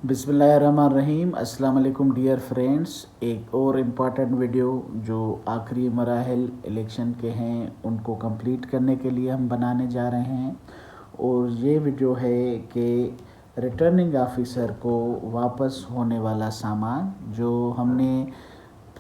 बिस्मिल्लाहिर्रहमानिर्रहीम। अस्सलाम वालेकुम डियर फ्रेंड्स। एक और इम्पॉर्टेंट वीडियो जो आखिरी मराहल इलेक्शन के हैं उनको कंप्लीट करने के लिए हम बनाने जा रहे हैं। और ये वीडियो है कि रिटर्निंग ऑफिसर को वापस होने वाला सामान जो हमने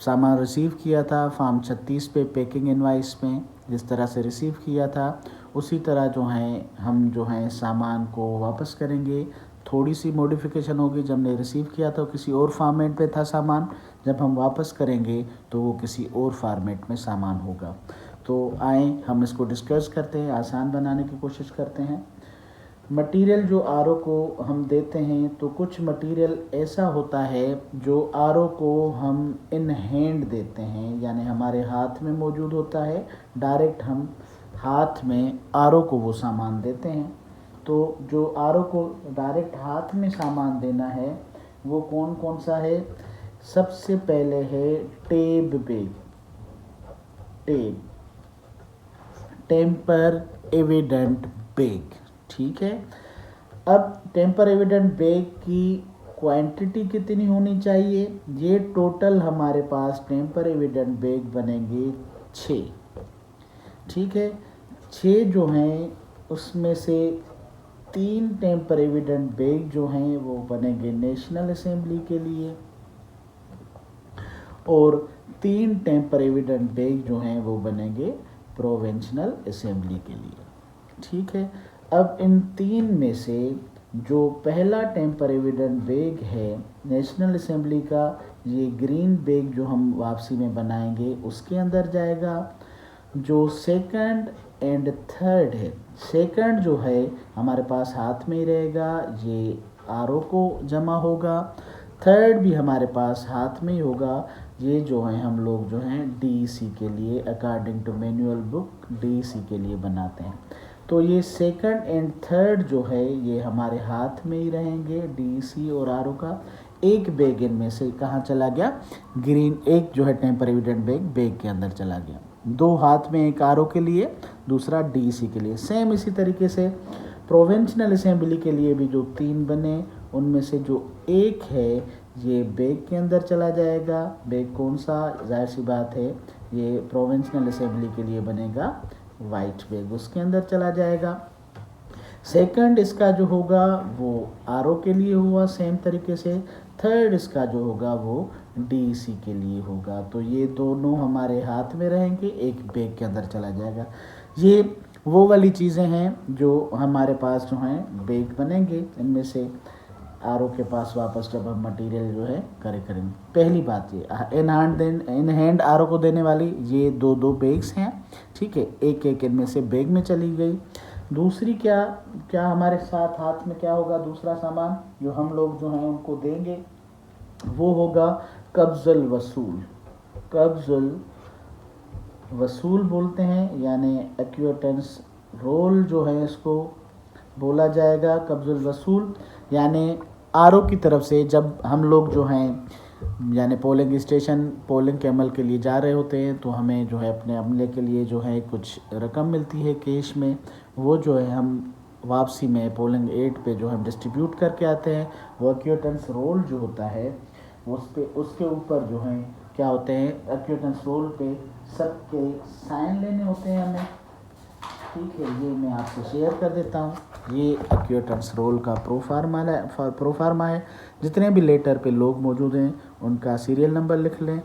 सामान रिसीव किया था फॉर्म 36 पे पैकिंग इनवाइस में जिस तरह से रिसीव किया था उसी तरह जो है हम जो है सामान को वापस करेंगे। थोड़ी सी मॉडिफिकेशन होगी। जब हमने रिसीव किया था किसी और फॉर्मेट पे था सामान, जब हम वापस करेंगे तो वो किसी और फॉर्मेट में सामान होगा। तो आए हम इसको डिस्कस करते हैं, आसान बनाने की कोशिश करते हैं। मटेरियल जो आरओ को हम देते हैं तो कुछ मटेरियल ऐसा होता है जो आरओ को हम इन हैंड देते हैं, यानी हमारे हाथ में मौजूद होता है। डायरेक्ट हम हाथ में आरओ को वो सामान देते हैं। तो जो आरओ को डायरेक्ट हाथ में सामान देना है वो कौन कौन सा है? सबसे पहले है टेब बैग, टेम्पर एविडेंट बैग। ठीक है। अब टेम्पर एविडेंट बैग की क्वांटिटी कितनी होनी चाहिए? ये टोटल हमारे पास टेम्पर एविडेंट बैग बनेंगे 6। ठीक है। 6 जो हैं उसमें से 3 टेम्पर एविडेंट बैग जो हैं वो बनेंगे नेशनल असेंबली के लिए और 3 टेम्पर एविडेंट बैग जो हैं वो बनेंगे प्रोविंशियल असेंबली के लिए। ठीक है। अब इन 3 में से जो पहला टेम्पर एविडेंट बैग है नेशनल असेंबली का, ये ग्रीन बैग जो हम वापसी में बनाएंगे उसके अंदर जाएगा। जो सेकंड एंड थर्ड है, सेकंड जो है हमारे पास हाथ में ही रहेगा, ये आरओ को जमा होगा। थर्ड भी हमारे पास हाथ में ही होगा। ये जो है हम लोग जो हैं डीसी के लिए according to manual book DC के लिए बनाते हैं। तो ये सेकंड एंड थर्ड जो है ये हमारे हाथ में ही रहेंगे, डीसी और आरओ का। एक बैग इनमें से कहाँ चला गया? ग्रीन। एक जो है टेम्पर एविडेंट बैग के अंदर चला गया। 2 हाथ में, एक आरओ के लिए, दूसरा डीसी के लिए। सेम इसी तरीके से प्रोविंशियल असेंबली के लिए भी जो 3 बने उनमें से जो एक है ये बैग के अंदर चला जाएगा। बैग कौन सा? जाहिर सी बात है ये प्रोविंशियल असेंबली के लिए बनेगा वाइट बैग, उसके अंदर चला जाएगा। सेकंड इसका जो होगा वो आरओ के लिए हुआ सेम तरीके से। थर्ड इसका जो होगा वो डीसी के लिए होगा। तो ये दोनों हमारे हाथ में रहेंगे, एक बैग के अंदर चला जाएगा। ये वो वाली चीज़ें हैं जो हमारे पास जो हैं बैग बनेंगे। इनमें से आरओ के पास वापस जब हम मटेरियल जो है करेंगे। पहली बात ये इन हैंड आरओ को देने वाली ये 2 बैग्स हैं। ठीक है। एक एक इनमें से बैग में चली गई। दूसरी क्या हमारे साथ हाथ में क्या होगा? दूसरा सामान जो हम लोग जो हैं उनको देंगे वो होगा कब्ज़ुल वसूल। कब्ज़ुल वसूल बोलते हैं, यानी एक्विटेंस रोल जो है इसको बोला जाएगा। कब्ज़ुल वसूल यानी आरओ की तरफ से जब हम लोग जो हैं यानी पोलिंग स्टेशन पोलिंग के अमल के लिए जा रहे होते हैं तो हमें जो है अपने अमले के लिए जो है कुछ रकम मिलती है कैश में। वो जो है हम वापसी में पोलिंग एड पे जो हम डिस्ट्रीब्यूट करके आते हैं। वो एक्विटेंस रोल जो होता है उसके ऊपर जो है क्या होते हैं, एक्विटेंस रोल पे सबके साइन लेने होते हैं हमें। ठीक है। ये मैं आपसे शेयर कर देता हूँ। ये एक्विटेंस रोल का प्रोफार्मा है। जितने भी लेटर पे लोग मौजूद हैं उनका सीरियल नंबर लिख लें,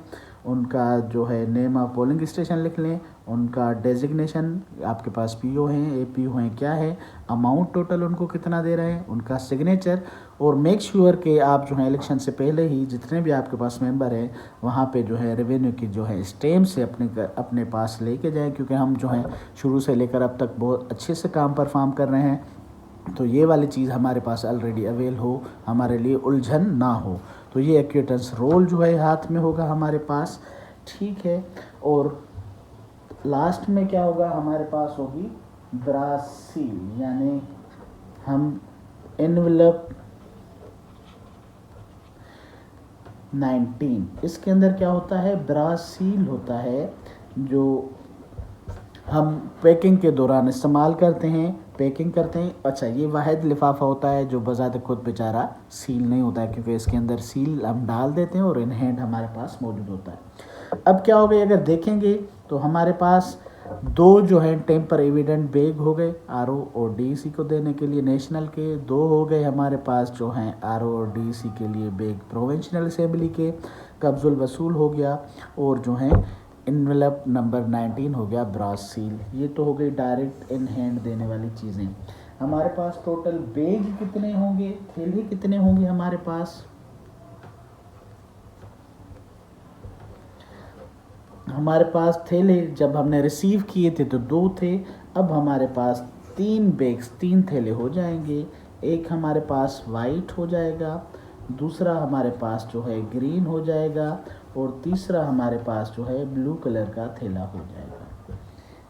उनका जो है नेम ऑफ पोलिंग स्टेशन लिख लें, उनका डेजिग्नेशन, आपके पास पीओ हैं एपीओ हैं क्या है, अमाउंट टोटल उनको कितना दे रहे हैं, उनका सिग्नेचर। और मेक श्योर कि आप जो है इलेक्शन से पहले ही जितने भी आपके पास मेंबर हैं वहाँ पे जो है रेवेन्यू की जो है स्टैम्प से अपने पास लेके जाएं, क्योंकि हम जो है शुरू से लेकर अब तक बहुत अच्छे से काम परफॉर्म कर रहे हैं। तो ये वाली चीज़ हमारे पास ऑलरेडी अवेल हो, हमारे लिए उलझन ना हो। तो ये एक्विटेंस रोल जो है हाथ में होगा हमारे पास। ठीक है। और लास्ट में क्या होगा? हमारे पास होगी ब्रासील, यानी हम एनवेलप 19 इसके अंदर क्या होता है? ब्रासील होता है जो हम पैकिंग के दौरान इस्तेमाल करते हैं। पैकिंग करते हैं। अच्छा, ये वाहिद लिफाफा होता है जो बजाते खुद बेचारा सील नहीं होता है, क्योंकि इसके अंदर सील हम डाल देते हैं और इन हैंड हमारे पास मौजूद होता है। अब क्या हो गया, अगर देखेंगे तो हमारे पास दो जो है टेम्पर एविडेंट बैग हो गए आरओ और डीसी को देने के लिए नेशनल के, दो हो गए हमारे पास जो हैं आरओ और डीसी के लिए बैग प्रोविंशियल असेंबली के, कब्जुल वसूल हो गया, और जो है इनवेलप नंबर 19 हो गया ब्रास सील। ये तो हो गई डायरेक्ट इन हैंड देने वाली चीज़ें। हमारे पास टोटल बैग कितने होंगे, थैले कितने होंगे हमारे पास, हमारे पास थैले जब हमने रिसीव किए थे तो 2 थे, अब हमारे पास 3 बैग्स 3 थैले हो जाएंगे। एक हमारे पास वाइट हो जाएगा, दूसरा हमारे पास जो है ग्रीन हो जाएगा, और तीसरा हमारे पास जो है ब्लू कलर का थैला हो जाएगा।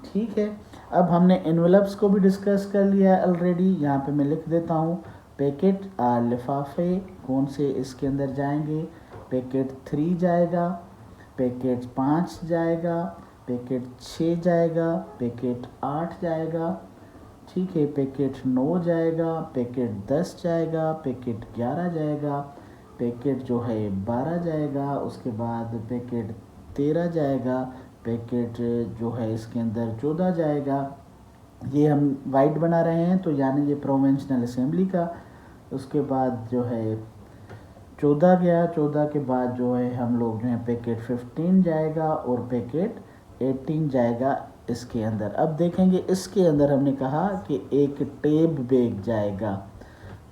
ठीक है, अब हमने एनवेलप्स को भी डिस्कस कर लिया है ऑलरेडी। यहाँ पे मैं लिख देता हूँ पैकेट लिफाफे कौन से इसके अंदर जाएंगे। पैकेट 3 जाएगा, पैकेट 5 जाएगा, पैकेट 6 जाएगा, पैकेट 8 जाएगा, ठीक है, पैकेट 9 जाएगा, पैकेट 10 जाएगा, पैकेट 11 जाएगा, पैकेट जो है 12 जाएगा, उसके बाद पैकेट 13 जाएगा, पैकेट जो है इसके अंदर 14 जाएगा। ये हम वाइट बना रहे हैं तो यानी ये प्रोविंशियल असेंबली का। उसके बाद जो है 14 गया, 14 के बाद जो है हम लोग जो है पैकेट 15 जाएगा और पैकेट 18 जाएगा इसके अंदर। अब देखेंगे इसके अंदर हमने कहा कि एक टेप बैग जाएगा।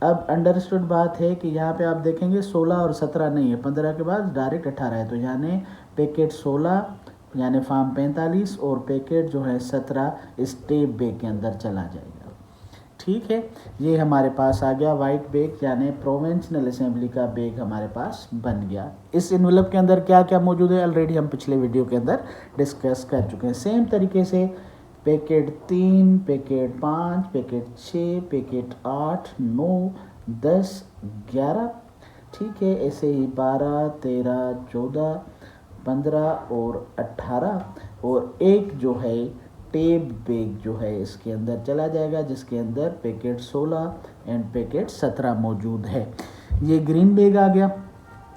अब अंडरस्टूड बात है कि यहाँ पे आप देखेंगे 16 और 17 नहीं है, 15 के बाद डायरेक्ट 18 है, तो यानी पैकेट 16 यानी फार्म 45 और पैकेट जो है 17 इस टेप बैग के अंदर चला जाएगा। ठीक है, ये हमारे पास आ गया वाइट बैग यानी प्रोविंशियल असेंबली का बैग हमारे पास बन गया। इस इन्वेलप के अंदर क्या क्या मौजूद है ऑलरेडी हम पिछले वीडियो के अंदर डिस्कस कर चुके हैं। सेम तरीके से पैकेट 3, पैकेट 5, पैकेट 6, पैकेट 8, 9, 10, 11, ठीक है, ऐसे ही 12, 13, 14, 15 और 18 और एक जो है टेप बैग जो है इसके अंदर चला जाएगा, जिसके अंदर पैकेट 16 एंड पैकेट 17 मौजूद है। ये ग्रीन बैग आ गया,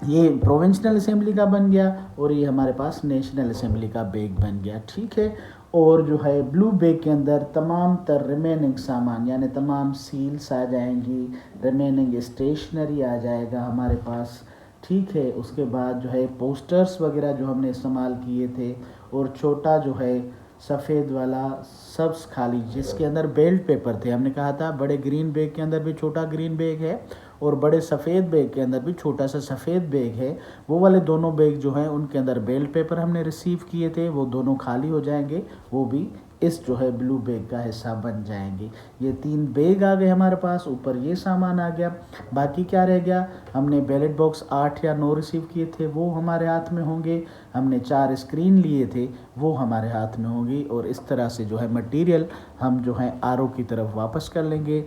ये प्रोविंशियल असेंबली का बन गया, और ये हमारे पास नेशनल असेंबली का बैग बन गया। ठीक है, और जो है ब्लू बैग के अंदर तमाम तर रिमेनिंग सामान यानी तमाम सील्स आ जाएंगी, रिमेनिंग स्टेशनरी आ जाएगा हमारे पास। ठीक है, उसके बाद जो है पोस्टर्स वगैरह जो हमने इस्तेमाल किए थे, और छोटा जो है सफ़ेद वाला सब्स खाली जिसके अंदर बेल्ट पेपर थे। हमने कहा था बड़े ग्रीन बैग के अंदर भी छोटा ग्रीन बैग है और बड़े सफ़ेद बैग के अंदर भी छोटा सा सफ़ेद बैग है। वो वाले दोनों बैग जो हैं उनके अंदर बेल्ट पेपर हमने रिसीव किए थे, वो दोनों खाली हो जाएंगे, वो भी इस जो है ब्लू बैग का हिस्सा बन जाएंगे। ये 3 बैग आ गए हमारे पास, ऊपर ये सामान आ गया। बाकी क्या रह गया, हमने बैलेट बॉक्स 8 या 9 रिसीव किए थे, वो हमारे हाथ में होंगे। हमने 4 स्क्रीन लिए थे, वो हमारे हाथ में होंगी, और इस तरह से जो है मटेरियल हम जो है आरओ की तरफ वापस कर लेंगे।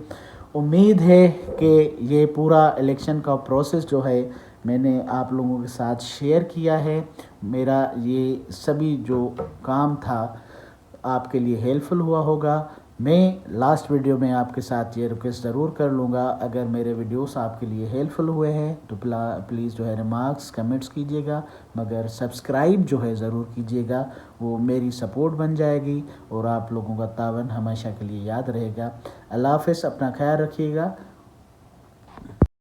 उम्मीद है कि ये पूरा इलेक्शन का प्रोसेस जो है मैंने आप लोगों के साथ शेयर किया है। मेरा ये सभी जो काम था आपके लिए हेल्पफुल हुआ होगा। मैं लास्ट वीडियो में आपके साथ ये रिक्वेस्ट ज़रूर कर लूँगा, अगर मेरे वीडियोस आपके लिए हेल्पफुल हुए हैं तो प्लीज़ जो है रिमार्क्स कमेंट्स कीजिएगा, मगर सब्सक्राइब जो है ज़रूर कीजिएगा, वो मेरी सपोर्ट बन जाएगी और आप लोगों का तावन हमेशा के लिए याद रहेगा। अल्लाह हाफ़िज़, अपना ख्याल रखिएगा।